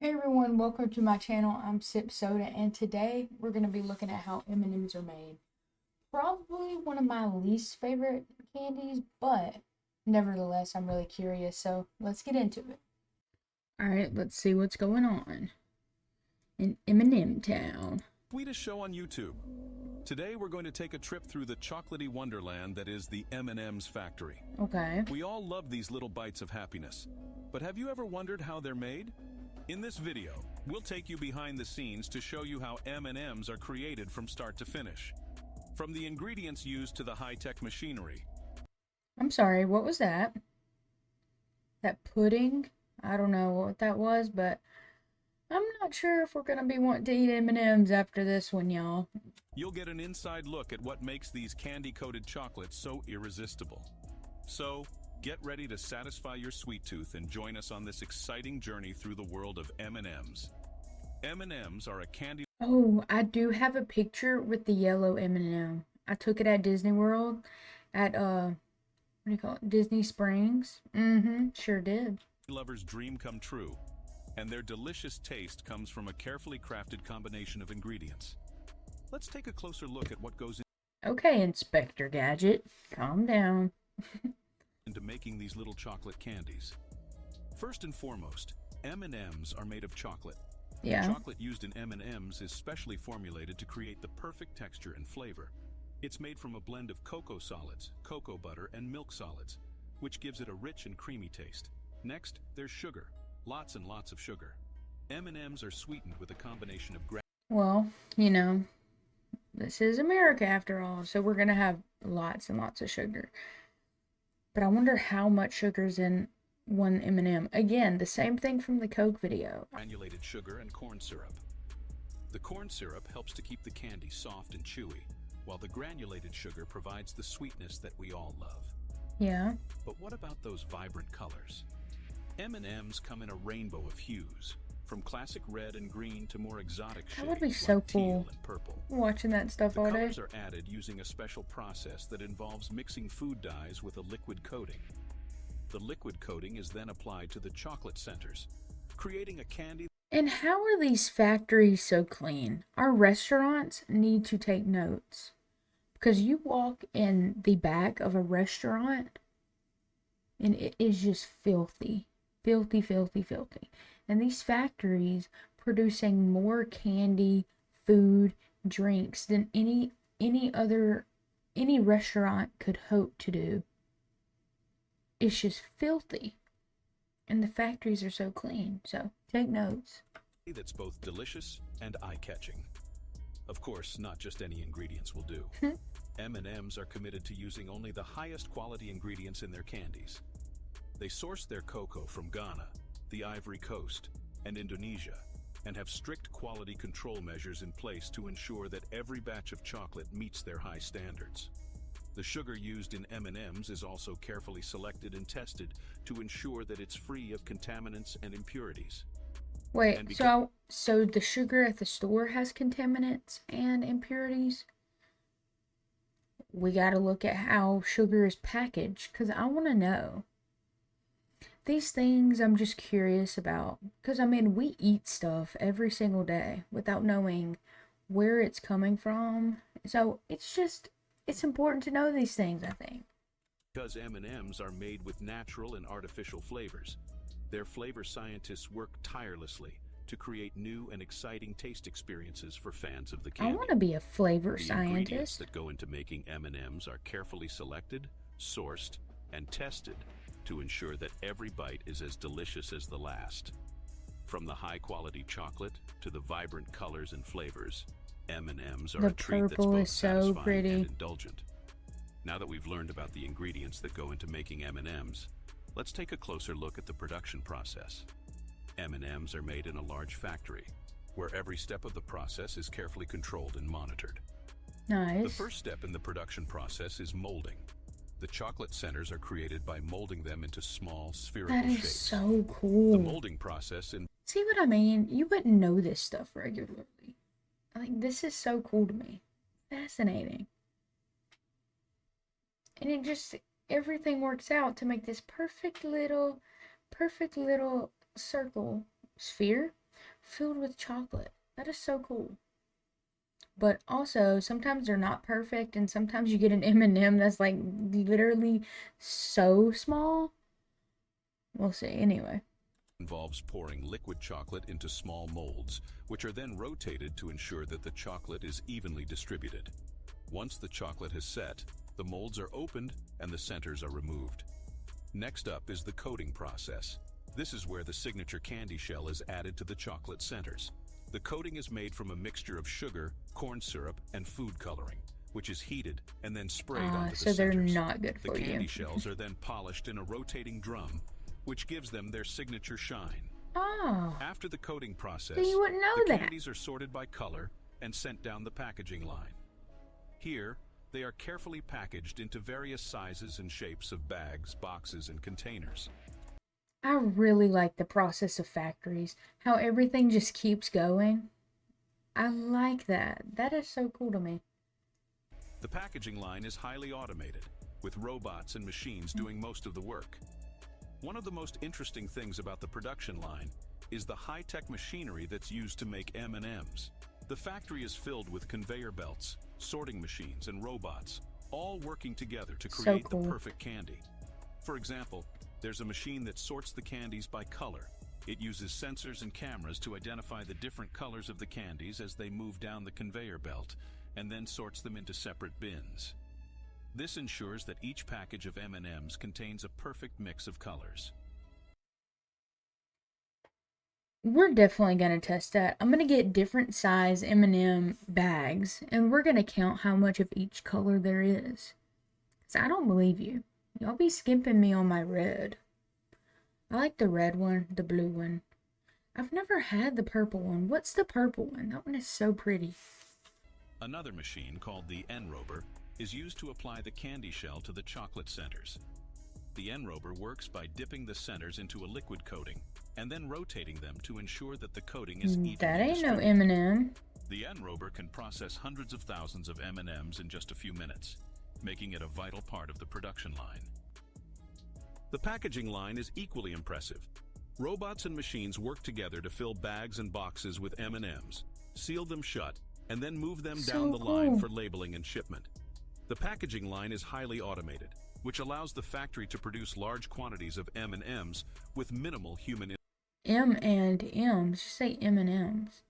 Hey everyone, welcome to my channel. I'm Sip Soda, and today we're going to be looking at how M&Ms are made. Probably one of my least favorite candies, but nevertheless, I'm really curious, so let's get into it. Alright, let's see what's going on in M&M Town. Sweetest show on YouTube. Today we're going to take a trip through the chocolatey wonderland that is the M&M's factory. Okay. We all love these little bites of happiness, but have you ever wondered how they're made? In this video, we'll take you behind the scenes to show you how M&Ms are created from start to finish. From the ingredients used to the high-tech machinery. I'm sorry, what was that? That pudding? I don't know what that was, but I'm not sure if we're gonna be wanting to eat M&Ms after this one, y'all. You'll get an inside look at what makes these candy-coated chocolates so irresistible. So, get ready to satisfy your sweet tooth and join us on this exciting journey through the world of M&Ms. M&Ms are a candy... Oh, I do have a picture with the yellow M&M. I took it at Disney World at, what do you call it? Disney Springs. Sure did. Lovers' dream come true, and their delicious taste comes from a carefully crafted combination of ingredients. Let's take a closer look at what goes Okay, Inspector Gadget, calm down. into making these little chocolate candies. First and foremost, M&Ms are made of chocolate. Yeah. The chocolate used in M&Ms is specially formulated to create the perfect texture and flavor. It's made from a blend of cocoa solids, cocoa butter, and milk solids, which gives it a rich and creamy taste. Next, there's sugar. Lots and lots of sugar. M&Ms are sweetened with a combination of Well, you know, this is America after all, so we're gonna have lots and lots of sugar. But I wonder how much sugar's in one M&M. Again, the same thing from the Coke video. granulated sugar and corn syrup. The corn syrup helps to keep the candy soft and chewy, while the granulated sugar provides the sweetness that we all love. Yeah. But what about those vibrant colors? M&Ms come in a rainbow of hues, from classic red and green to more exotic shades That would be so like teal cool. and purple. Watching that stuff The all day. colors are added using a special process that involves mixing food dyes with a liquid coating. The liquid coating is then applied to the chocolate centers, creating a candy. And how are these factories so clean? Our restaurants need to take notes. Because you walk in the back of a restaurant and it is just filthy. Filthy, filthy, filthy. And these factories producing more candy, food, drinks than any restaurant could hope to do. It's just filthy. And the factories are so clean. So take notes. That's both delicious and eye-catching. Of course, not just any ingredients will do. M&Ms are committed to using only the highest quality ingredients in their candies. They source their cocoa from Ghana, the Ivory Coast, and Indonesia, and have strict quality control measures in place to ensure that every batch of chocolate meets their high standards. The sugar used in M&Ms is also carefully selected and tested to ensure that it's free of contaminants and impurities. Wait, so the sugar at the store has contaminants and impurities? We gotta look at how sugar is packaged, because I want to know. These things I'm just curious about, because I mean, we eat stuff every single day without knowing where it's coming from. So it's important to know these things, I think. Because M&Ms are made with natural and artificial flavors, their flavor scientists work tirelessly to create new and exciting taste experiences for fans of the candy. I want to be a flavor The scientist. ingredients that go into making M&Ms are carefully selected, sourced, and tested to ensure that every bite is as delicious as the last. From the high-quality chocolate to the vibrant colors and flavors, M&Ms are a treat that's both satisfying and indulgent. Now that we've learned about the ingredients that go into making M&Ms, let's take a closer look at the production process. M&Ms are made in a large factory, where every step of the process is carefully controlled and monitored. Nice. The first step in the production process is molding. The chocolate centers are created by molding them into small, spherical shapes. That is so cool. The molding process See what I mean? You wouldn't know this stuff regularly. Like, this is so cool to me. Fascinating. And it just, everything works out to make this perfect little circle sphere. filled with chocolate. That is so cool. But also, sometimes they're not perfect, and sometimes you get an M&M that's like literally so small. We'll see. Anyway. Involves pouring liquid chocolate into small molds, which are then rotated to ensure that the chocolate is evenly distributed. Once the chocolate has set, the molds are opened and the centers are removed. Next up is the coating process. This is where the signature candy shell is added to the chocolate centers. The coating is made from a mixture of sugar, corn syrup, and food coloring, which is heated and then sprayed onto the So centers. they're not good for The candy you. shells are then polished in a rotating drum, which gives them their signature shine. Oh, After the coating process, so you wouldn't know the that. candies are sorted by color and sent down the packaging line. Here, they are carefully packaged into various sizes and shapes of bags, boxes, and containers. I really like the process of factories, how everything just keeps going. I like that. That is so cool to me. The packaging line is highly automated, with robots and machines doing most of the work. One of the most interesting things about the production line is the high-tech machinery that's used to make M&Ms. The factory is filled with conveyor belts, sorting machines, and robots, all working together to create the perfect candy. For example, there's a machine that sorts the candies by color. It uses sensors and cameras to identify the different colors of the candies as they move down the conveyor belt, and then sorts them into separate bins. This ensures that each package of M&Ms contains a perfect mix of colors. We're definitely going to test that. I'm going to get different size M&M bags, and we're going to count how much of each color there is. Because I don't believe you. Y'all be skimping me on my red. I like the red one, the blue one. I've never had the purple one. What's the purple one? That one is so pretty. Another machine, called the enrober, is used to apply the candy shell to the chocolate centers. The enrober works by dipping the centers into a liquid coating and then rotating them to ensure that the coating is evenly That ain't distributed. no M&M. The enrober can process hundreds of thousands of M&Ms in just a few minutes, making it a vital part of the production line. The packaging line is equally impressive. Robots and machines work together to fill bags and boxes with M&Ms, seal them shut, and then move them down the line for labeling and shipment. The packaging line is highly automated, which allows the factory to produce large quantities of M&Ms with minimal human M&M's. Just say M&M's.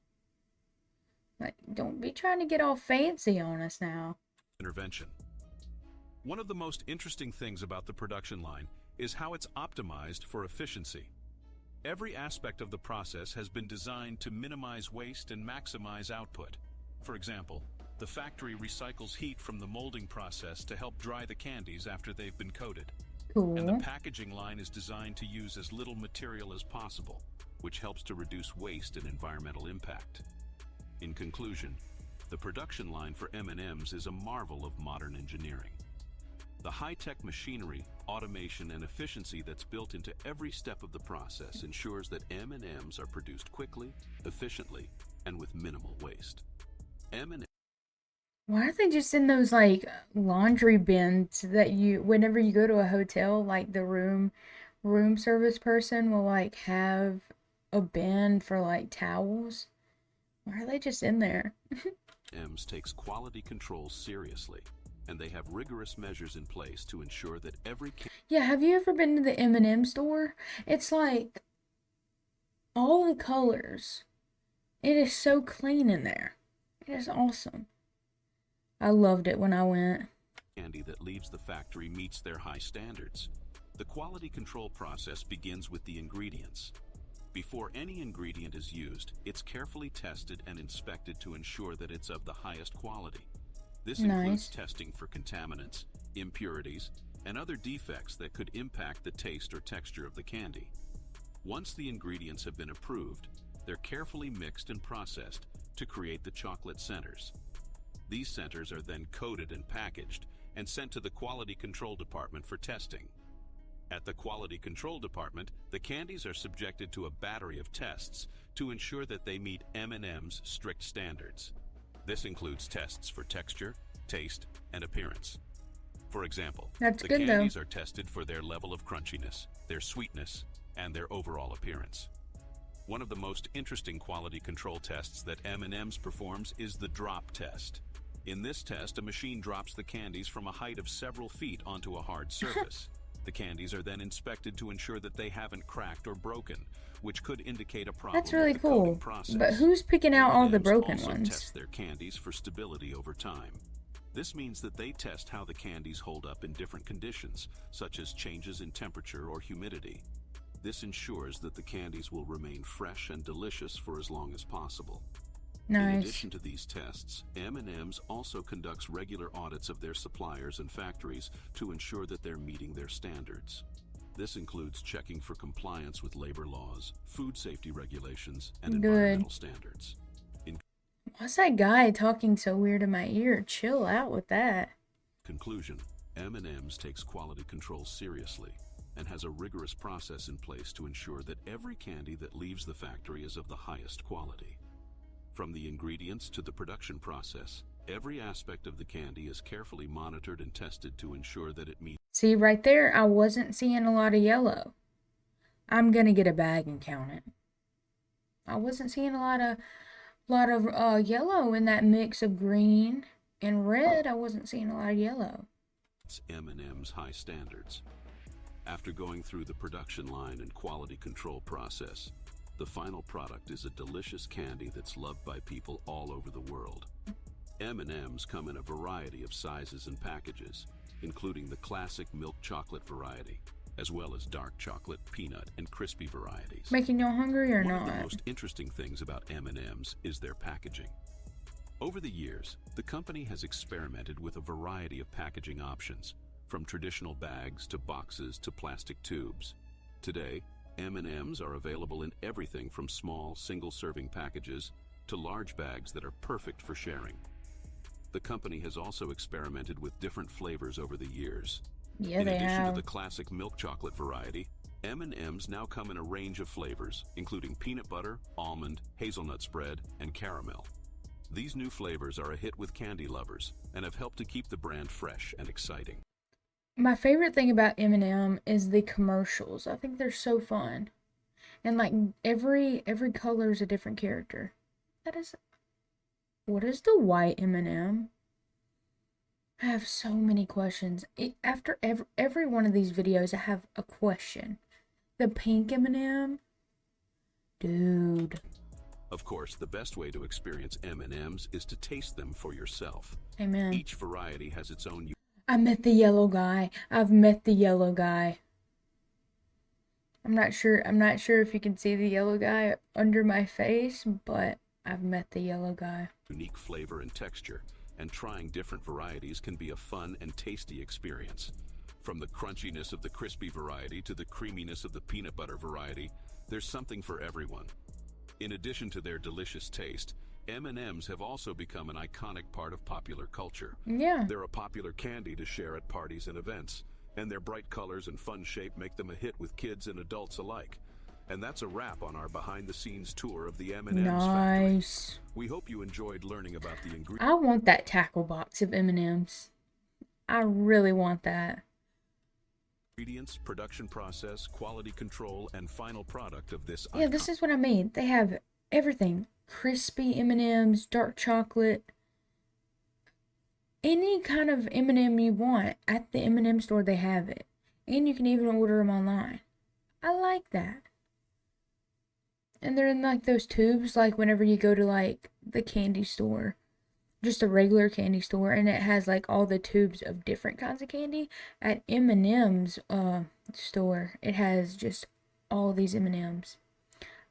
Like, don't be trying to get all fancy on us now. intervention. One of the most interesting things about the production line is how it's optimized for efficiency. Every aspect of the process has been designed to minimize waste and maximize output. For example, the factory recycles heat from the molding process to help dry the candies after they've been coated. Cool. And the packaging line is designed to use as little material as possible, which helps to reduce waste and environmental impact. In conclusion, the production line for M&Ms is a marvel of modern engineering. The high-tech machinery, automation, and efficiency that's built into every step of the process ensures that M&Ms are produced quickly, efficiently, and with minimal waste. M&M. Why aren't they just in those like laundry bins that you, whenever you go to a hotel, like the room service person will like have a bin for like towels? Why are they just in there? M&Ms takes quality control seriously, and they have rigorous measures in place to ensure that every Yeah, have you ever been to the M&M store? It's like all the colors. It is so clean in there. It is awesome. I loved it when I went. candy that leaves the factory meets their high standards. The quality control process begins with the ingredients. Before any ingredient is used, it's carefully tested and inspected to ensure that it's of the highest quality. This includes testing for contaminants, impurities, and other defects that could impact the taste or texture of the candy. Once the ingredients have been approved, they're carefully mixed and processed to create the chocolate centers. These centers are then coated and packaged and sent to the Quality Control Department for testing. At the Quality Control Department, the candies are subjected to a battery of tests to ensure that they meet M&M's strict standards. This includes tests for texture, taste, and appearance. For example, the candies are tested for their level of crunchiness, their sweetness, and their overall appearance. One of the most interesting quality control tests that M&M's performs is the drop test. In this test, a machine drops the candies from a height of several feet onto a hard surface. The candies are then inspected to ensure that they haven't cracked or broken, which could indicate a problem That's really with the coating cool. process. But who's picking out all the M&M's broken also ones? test their candies for stability over time. This means that they test how the candies hold up in different conditions, such as changes in temperature or humidity. This ensures that the candies will remain fresh and delicious for as long as possible. Nice. In addition to these tests, M&M's also conducts regular audits of their suppliers and factories to ensure that they're meeting their standards. This includes checking for compliance with labor laws, food safety regulations, and environmental standards. Why's that guy talking so weird in my ear? Chill out with that. Conclusion, M&M's takes quality control seriously and has a rigorous process in place to ensure that every candy that leaves the factory is of the highest quality. From the ingredients to the production process, every aspect of the candy is carefully monitored and tested to ensure that it meets. See, right there, I wasn't seeing a lot of yellow. I'm gonna get a bag and count it. I wasn't seeing a lot of yellow in that mix of green and red. I wasn't seeing a lot of yellow. It's M&M's high standards. After going through the production line and quality control process, the final product is a delicious candy that's loved by people all over the world. M&M's come in a variety of sizes and packages, including the classic milk chocolate variety, as well as dark chocolate, peanut, and crispy varieties. Making you hungry or not? One of the most interesting things about M&M's is their packaging. Over the years, the company has experimented with a variety of packaging options, from traditional bags to boxes to plastic tubes. Today, M&M's are available in everything from small, single-serving packages to large bags that are perfect for sharing. The company has also experimented with different flavors over the years. Yeah, in they addition have. to the classic milk chocolate variety, M&M's now come in a range of flavors, including peanut butter, almond, hazelnut spread, and caramel. These new flavors are a hit with candy lovers and have helped to keep the brand fresh and exciting. My favorite thing about M&M is the commercials. I think they're so fun. And like every color is a different character. What is the white M&M? I have so many questions. After every one of these videos, I have a question. The pink M&M? Dude. Of course, the best way to experience M&M's is to taste them for yourself. Amen. Each variety has its own. I met the yellow guy. I've met the yellow guy. I'm not sure if you can see the yellow guy under my face, but I've met the yellow guy. Unique flavor and texture, and trying different varieties can be a fun and tasty experience. From the crunchiness of the crispy variety to the creaminess of the peanut butter variety, there's something for everyone. In addition to their delicious taste, M&M's have also become an iconic part of popular culture. Yeah. They're a popular candy to share at parties and events, and their bright colors and fun shape make them a hit with kids and adults alike. And that's a wrap on our behind-the-scenes tour of the M&M's factory. Nice. We hope you enjoyed learning about the ingredients. I want that tackle box of M&M's. I really want that. Ingredients, production process, quality control, and final product of this. Yeah, this is what I mean. They have everything. Crispy M&M's, dark chocolate. Any kind of M&M you want at the M&M store, they have it. And you can even order them online. I like that. And they're in like those tubes, like whenever you go to like the candy store, just a regular candy store, and it has like all the tubes of different kinds of candy. At M&M's store, it has just all these M&M's.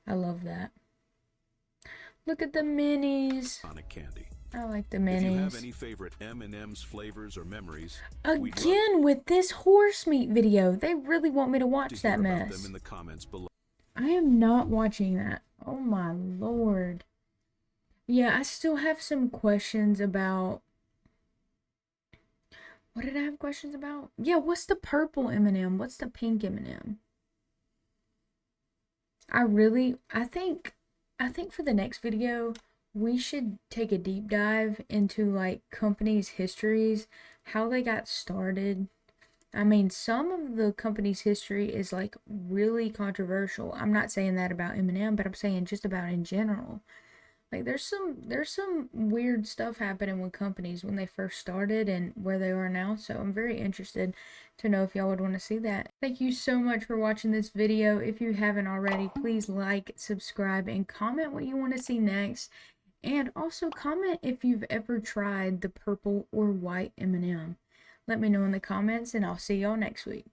I love that. Look at the minis. Candy. I like the minis. If you have any favorite M&M's flavors or memories, again with this horse meat video, they really want me to watch that mess. About them in the comments below. I am not watching that. Oh my lord. Yeah, I still have some questions about. What did I have questions about? Yeah, what's the purple M&M? What's the pink M&M? I think for the next video, we should take a deep dive into like companies' histories, how they got started, I mean, some of the company's history is like really controversial. I'm not saying that about M&M, but I'm saying just about in general. Like there's some weird stuff happening with companies when they first started and where they are now. So I'm very interested to know if y'all would want to see that. Thank you so much for watching this video. If you haven't already, please like, subscribe, and comment what you want to see next. And also comment if you've ever tried the purple or white M&M. Let me know in the comments, and I'll see y'all next week.